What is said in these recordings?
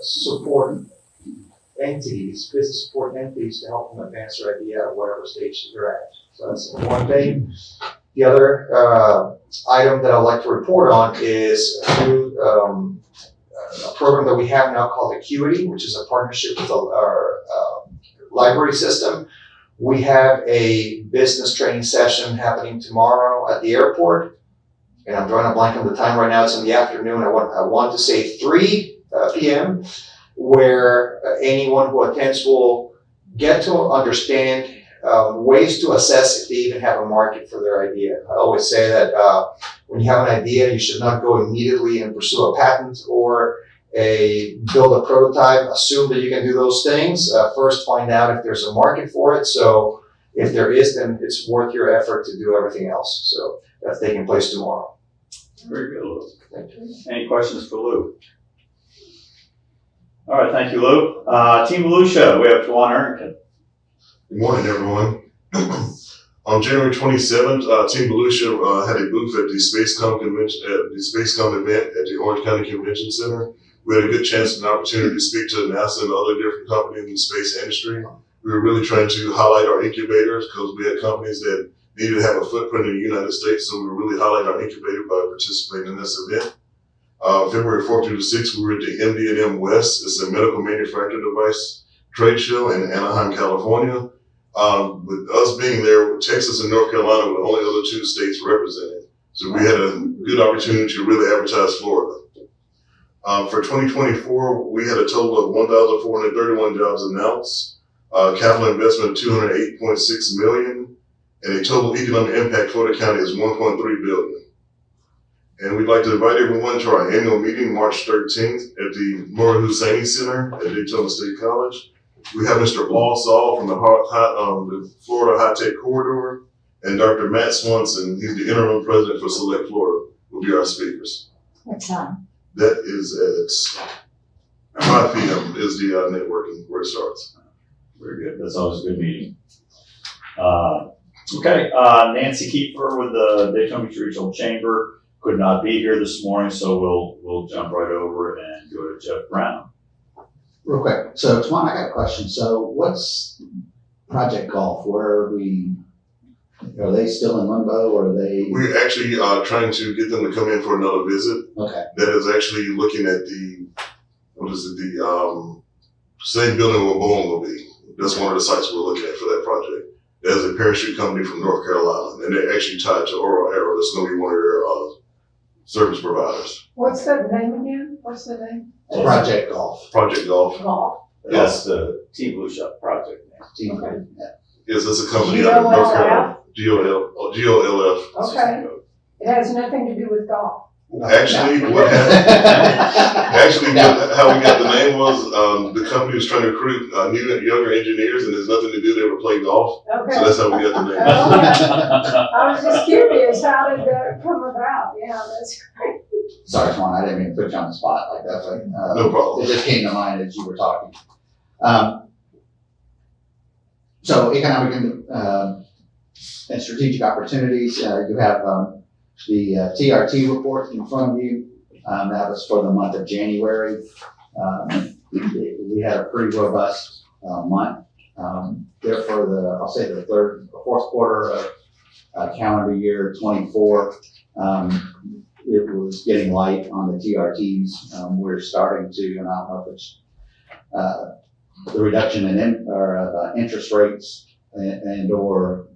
support entities, business support entities to help them advance their idea at whatever stage they're at. So that's one thing. The other item that I'd like to report on is through a program that we have now called Acuity, which is a partnership with our library system. We have a business training session happening tomorrow at the airport. And I'm drawing a blank on the time right now. It's in the afternoon. I want to say 3 p.m., where anyone who attends will get to understand ways to assess if they even have a market for their idea. I always say that when you have an idea, you should not go immediately and pursue a patent or build a prototype. Assume that you can do those things. First, find out if there's a market for it. So if there is, then it's worth your effort to do everything else. So that's taking place tomorrow. Very good, Lou. Thank you. Any questions for Lou? All right, thank you, Lou. Team Lou Show, we have Juan Errington. Good morning, everyone. On January 27th, Team Volusia had a booth at the Spacecom convention, at the Spacecom event at the Orange County Convention Center. We had a good chance and opportunity to speak to NASA and other different companies in the space industry. We were really trying to highlight our incubators because we had companies that needed to have a footprint in the United States, so we were really highlighting our incubator by participating in this event. February 4th through the 6th, we were at the MD&M West. It's a medical manufacturing device trade show in Anaheim, California. With us being there, Texas and North Carolina were the only other 2 states represented. So we had a good opportunity to really advertise Florida. For 2024, we had a total of 1,431 jobs announced, capital investment of $208.6 million, and a total economic impact for the county is $1.3 billion. And we'd like to invite everyone to our annual meeting, March 13th, at the Murray Husseini Center at Daytona State College. We have Mr. Paul Saul from the Florida High Tech Corridor, and Dr. Matt Swanson, he's the interim president for Select Florida, will be our speakers. What time? That is at 5 p.m. is the networking where it starts. Very good. That's always a good meeting. Okay, Nancy Kiefer with the Daytona Beach Regional Chamber could not be here this morning, so we'll jump right over and go to Jeff Brown. Real quick, so Tuan, I got a question. So what's Project Golf? Are they still in limbo, or are they? We're actually trying to get them to come in for another visit. Okay. That is actually looking at the same building where Boeing will be. That's one of the sites we're looking at for that project. There's a parachute company from North Carolina, and they're actually tied to Oral Aero. That's going to be one of their service providers. What's the name again? What's the name? Project Golf. Project Golf. Golf. That's the Team Blue Shot project. Team. Okay. Yeah. Yes, that's a company out of North Carolina. GOLF. Okay. It has nothing to do with golf. Actually, what happened? How we got the name was the company was trying to recruit new, younger engineers, and there's nothing to do. They ever play golf, Okay. so that's how we got the name. I was just curious, how did that come about? Yeah, that's great. Sorry, Tuan, I didn't mean to put you on the spot like that, but No problem. it just came to mind as you were talking. So economic and strategic opportunities, you have the TRT report in front of you. That was for the month of January. We had a pretty robust month. There for the fourth quarter of calendar year 24. It was getting light on the TRTs. We're starting to, and I don't know if it's the reduction in interest rates and/or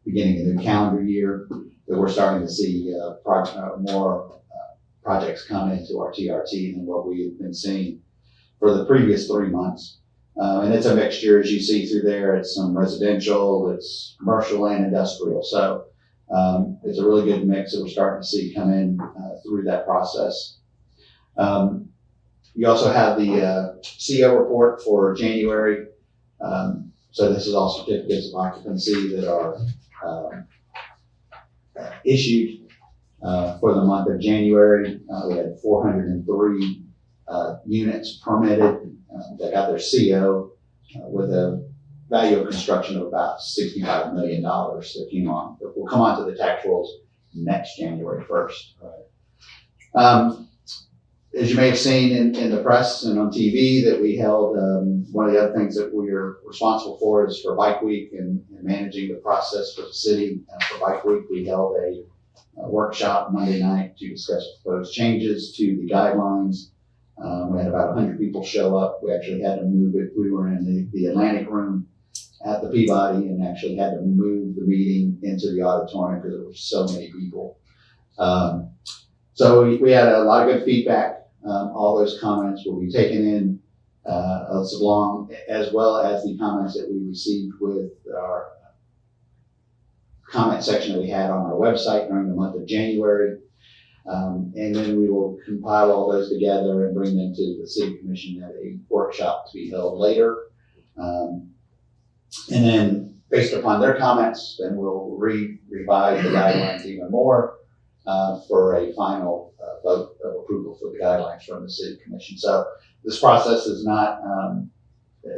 beginning of the calendar year, that we're starting to see more projects come into our TRT than what we have been seeing for the previous 3 months. And it's a mixture, as you see through there. It's some residential, it's commercial and industrial. So it's a really good mix that we're starting to see come in through that process. You also have the CO report for January. So this is all certificates of occupancy that are issued for the month of January. We had 403 units permitted that got their CO with a value of construction of about $65 million that came on. But we'll come on to the tax rolls next January 1st. As you may have seen in the press and on TV, that we held, one of the other things that we are responsible for is for Bike Week and managing the process for the city. For Bike Week, we held a workshop Monday night to discuss proposed changes to the guidelines. We had about 100 people show up. We actually had to move it. We were in the Atlantic Room at the Peabody and actually had to move the meeting into the auditorium because there were so many people. So we had a lot of good feedback. All those comments will be taken in as well as the comments that we received with our comment section that we had on our website during the month of January. And then we will compile all those together and bring them to the City Commission at a workshop to be held later. And then based upon their comments, then we'll revise the guidelines even more for a final vote of approval for the guidelines from the City Commission. So this process is not,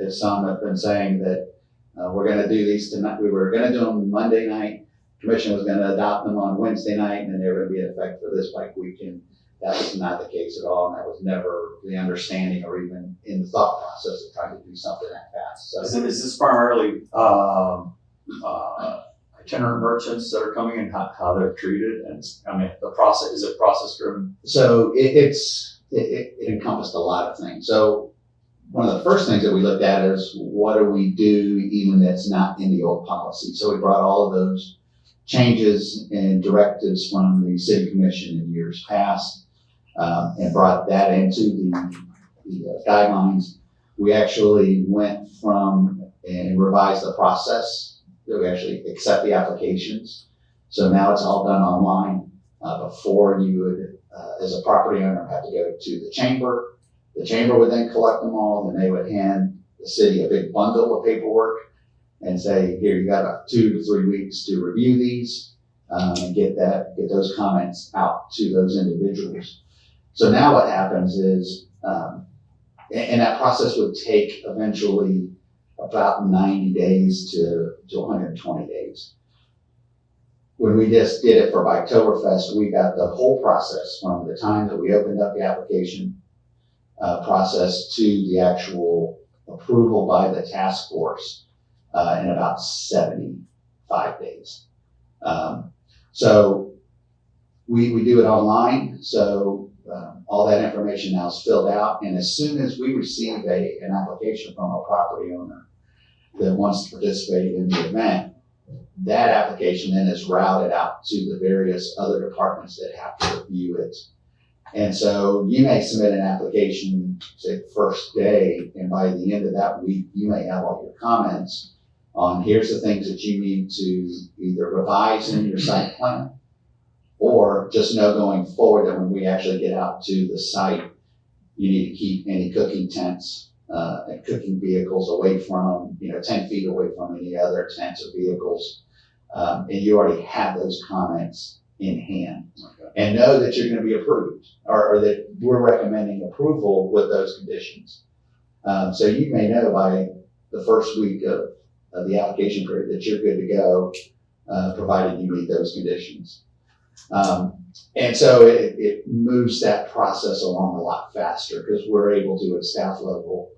as some have been saying, that we're going to do these tonight. We were going to do them Monday night. Commission was going to adopt them on Wednesday night, and then they were going to be in effect for this Bike Week. And that was not the case at all. And that was never the understanding or even in the thought process of trying to do something that fast. So Is this primarily itinerant merchants that are coming and how they're treated? And I mean, the process, is it process driven? So it encompassed a lot of things. So one of the first things that we looked at is what do we do even that's not in the old policy? So we brought all of those changes and directives from the City Commission in years past and brought that into the guidelines. We actually went from and revised the process that we actually accept the applications. So now it's all done online. Before you would, as a property owner, have to go to the chamber. The chamber would then collect them all, and they would hand the city a big bundle of paperwork and say, here, you got about 2 to 3 weeks to review these and get those comments out to those individuals. So now what happens is, and that process would take eventually about 90 days to 120 days. When we just did it for Biketoberfest, we got the whole process from the time that we opened up the application process to the actual approval by the task force in about 75 days. So we do it online. So all that information now is filled out. And as soon as we receive an application from a property owner that wants to participate in the event, that application then is routed out to the various other departments that have to review it. And so you may submit an application, say, first day, and by the end of that week, you may have all your comments on here's the things that you need to either revise in your site plan or just know going forward that when we actually get out to the site, you need to keep any cooking tents and cooking vehicles away from, 10 feet away from any other tents or vehicles. And you already have those comments in hand. Okay. And know that you're going to be approved or that we're recommending approval with those conditions. So you may know by the first week of the application period that you're good to go, provided you meet those conditions. And so it moves that process along a lot faster because we're able to, at staff level,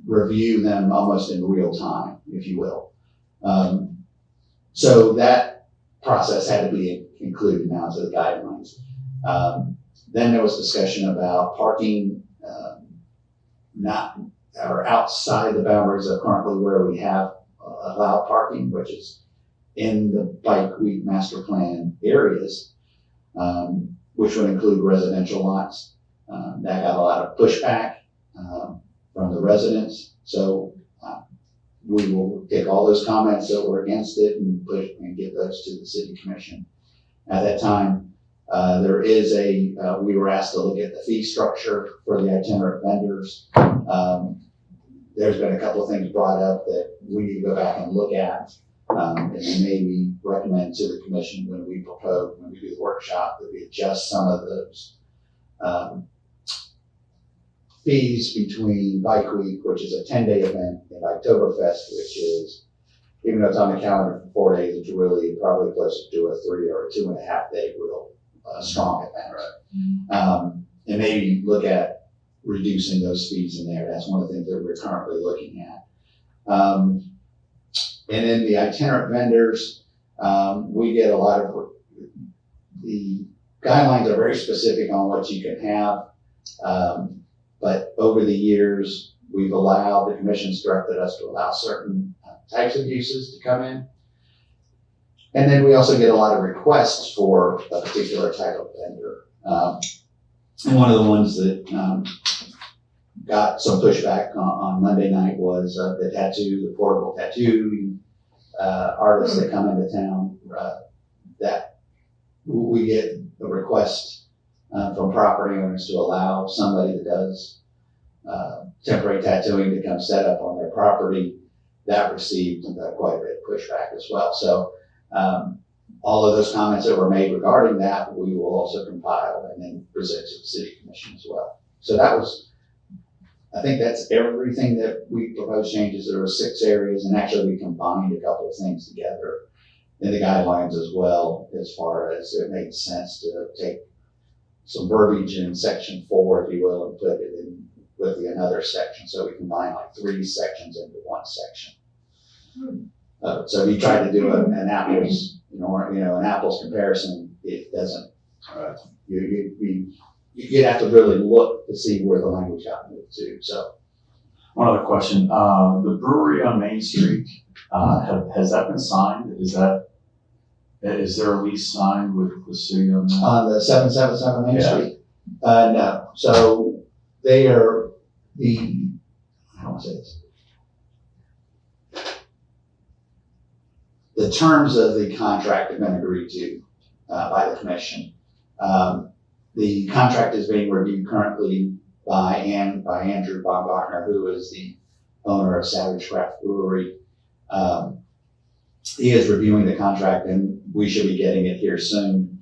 review them almost in real time, if you will. So that process had to be included now into the guidelines. Then there was discussion about parking not or outside the boundaries of currently where we have allowed parking, which is in the Bike Week master plan areas, which would include residential lots. That got a lot of pushback from the residents. So we will take all those comments that were against it and push and get those to the City Commission. At that time, there is we were asked to look at the fee structure for the itinerant vendors. There's been a couple of things brought up that we need to go back and look at. And maybe recommend to the commission when we do the workshop, that we adjust some of those fees between Bike Week, which is a 10-day event, and Biketoberfest, which is, even though it's on the calendar for 4 days, it's really probably closer to a 3 or a 2.5 day real strong event. Right. and maybe look at reducing those fees in there. That's one of the things that we're currently looking at. And then the itinerant vendors, we get a lot of, the guidelines are very specific on what you can have. But over the years, we've allowed, the commission's directed us to allow certain types of uses to come in. And then we also get a lot of requests for a particular type of vendor. And one of the ones that got some pushback on Monday night was the portable tattoo artists that come into town. That we get a request from property owners to allow somebody that does temporary tattooing to come set up on their property. That received quite a bit of pushback as well. So all of those comments that were made regarding that, we will also compile and then present to the city commission as well. So that was, I think that's everything that we proposed changes. There were 6 areas, and actually we combined a couple of things together in the guidelines as well, as far as it made sense to take some verbiage in section 4, if you will, and put it in with another section. So we combine like 3 sections into one section. So if you try to do an apples, an apples comparison, it doesn't. You'd have to really look to see where the language got moved to. So, One other question, the brewery on Main Street, has that been signed? Is there a lease signed with the city on that? on the 777 Main Yeah. Street, no. So they are how do I say this? The terms of the contract have been agreed to by the commission. The contract is being reviewed currently by Andrew Baumgartner, who is the owner of Savage Craft Brewery. He is reviewing the contract, and we should be getting it here soon.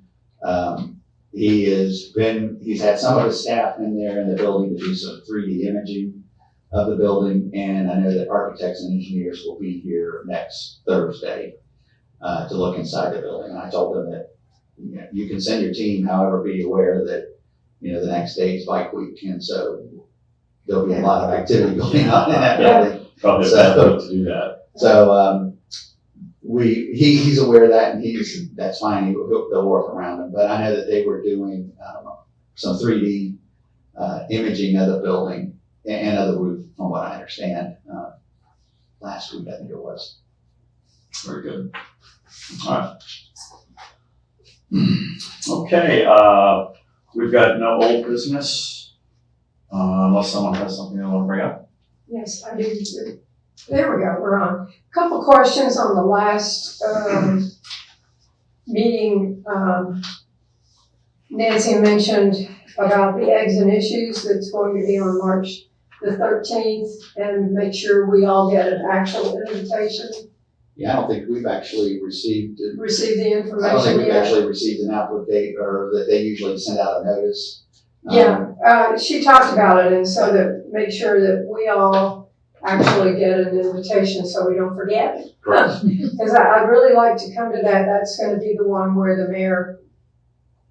He's had some of his staff in there in the building to do some 3D imaging of the building, and I know that architects and engineers will be here next Thursday to look inside the building. And I told them that you can send your team, however, be aware that the next day is bike week, and so there'll be a lot of activity going on in that building. Probably a bad way to do that. So he's aware of that, and that's fine. They'll work around him. But I know that they were doing some 3D imaging of the building and of the roof, from what I understand, last week, I think it was. Very good. All right. Okay, we've got no old business, unless someone has something they want to bring up. Yes, I do. There we go, we're on. Couple questions on the last meeting. Nancy mentioned about the eggs and issues that's going to be on March the 13th, and make sure we all get an actual invitation. Yeah, I don't think we've actually received it. Receive the I don't think information we've yet. actually received an application, or that they usually send out a notice. Yeah, she talked about it, and so that make sure that we all actually get an invitation so we don't forget. Correct. Because I'd really like to come to that. That's going to be the one where the mayor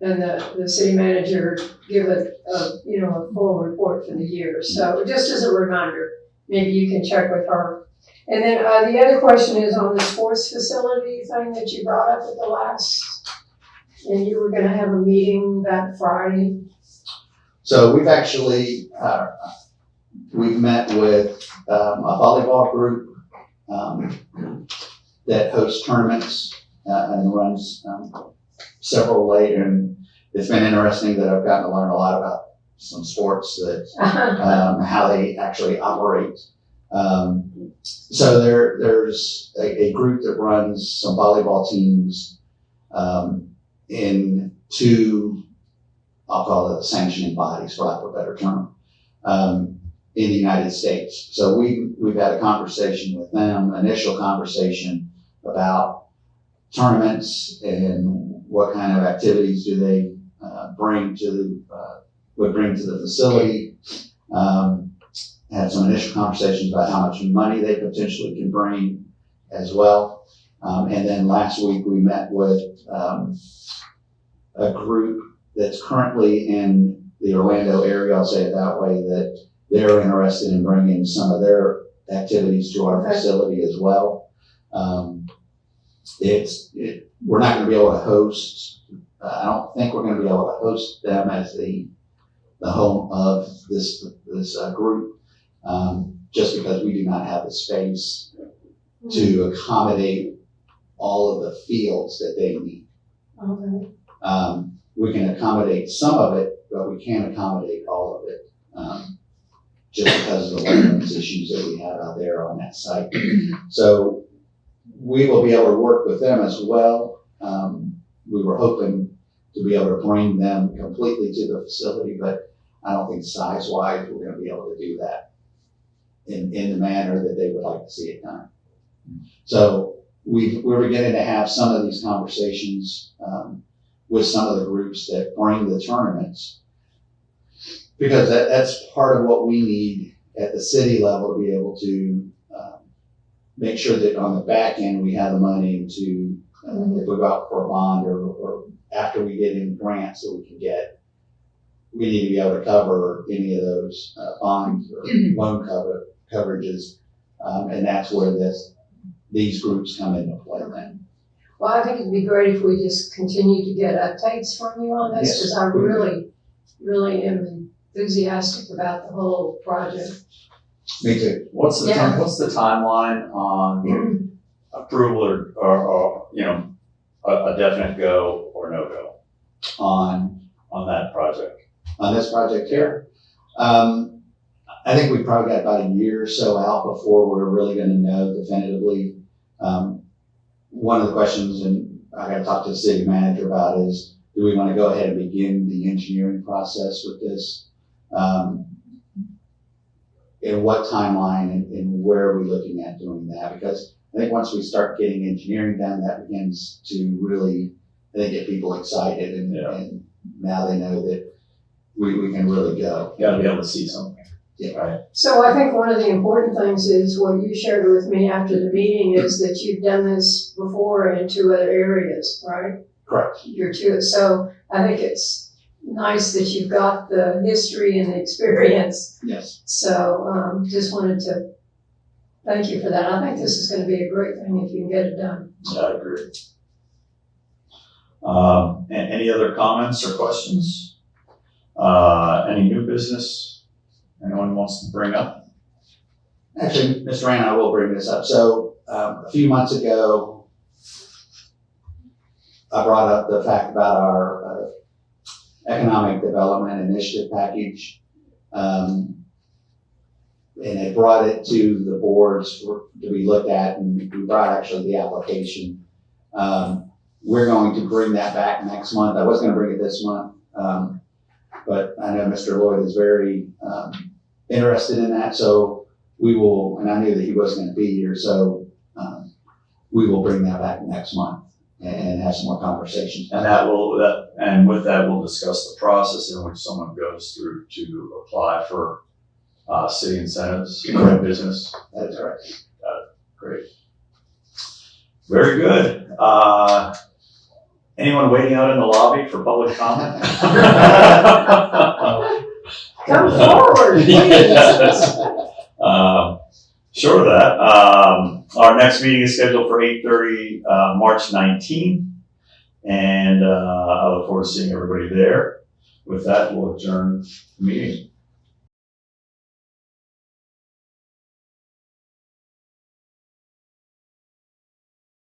and the city manager give a full report for the year. So just as a reminder, maybe you can check with her. And then the other question is on the sports facility thing that you brought up at the last, and you were going to have a meeting that Friday. So we've actually, we've met with a volleyball group that hosts tournaments and runs several later. And it's been interesting that I've gotten to learn a lot about some sports that how they actually operate. So there's a group that runs some volleyball teams in 2, I'll call it sanctioning bodies, for lack of a better term, in the United States. So we've had a conversation with them, initial conversation about tournaments and what kind of activities do they would bring to the facility. Had some initial conversations about how much money they potentially can bring as well. And then last week we met with a group that's currently in the Orlando area, I'll say it that way, that they're interested in bringing some of their activities to our Okay. facility as well. We're not gonna be able to host, I don't think we're gonna be able to host them as the home of this group, just because we do not have the space to accommodate all of the fields that they need. Okay. We can accommodate some of it, but we can't accommodate all of it, just because of the wetlands issues that we have out there on that site. So we will be able to work with them as well. We were hoping to be able to bring them completely to the facility, but I don't think size-wise, we're gonna be able to do that in the manner that they would like to see it done. So we're beginning to have some of these conversations with some of the groups that bring the tournaments, because that's part of what we need at the city level to be able to make sure that on the back end we have the money to, if we go out for a bond or after we get any grants that we can get, we need to be able to cover any of those bonds or loan coverages, and that's where these groups come into play then. Well, I think it'd be great if we just continue to get updates from you on this, Yes. because I really, really am enthusiastic about the whole project. Me too. What's the, Yeah. what's the timeline on approval or, you know, a definite go or no go On that project? this project here. I think we probably got about a year or so out before we're really gonna know definitively. One of the questions, and I gotta talk to the city manager about, is do we wanna go ahead and begin the engineering process with this? In what timeline and where are we looking at doing that? Because I think once we start getting engineering done, that begins to really, I think, get people excited and now they know that we can really go. You gotta be able to see something. Yeah. Right. So I think one of the important things is what you shared with me after the meeting is that you've done this before in 2 other areas, right? Correct. So I think it's nice that you've got the history and the experience. Yes. So just wanted to thank you for that. I think this is going to be a great thing if you can get it done. Yeah, I agree. Any other comments or questions? Any new business anyone wants to bring up? Actually, Mr. Rand, I will bring this up. So a few months ago, I brought up the fact about our economic development initiative package. And I brought it to the boards to be looked at, and we brought actually the application. We're going to bring that back next month. I was going to bring it this month, but I know Mr. Lloyd is very interested in that, so we will, and I knew that he wasn't going to be here, so we will bring that back next month and have some more conversations. And with that, we'll discuss the process in which someone goes through to apply for city incentives for business. That is correct. Great. Very good. Anyone waiting out in the lobby for public comment? Come forward, please. Sure of that. Our next meeting is scheduled for 8:30, March 19th. And I look forward to seeing everybody there. With that, we'll adjourn the meeting.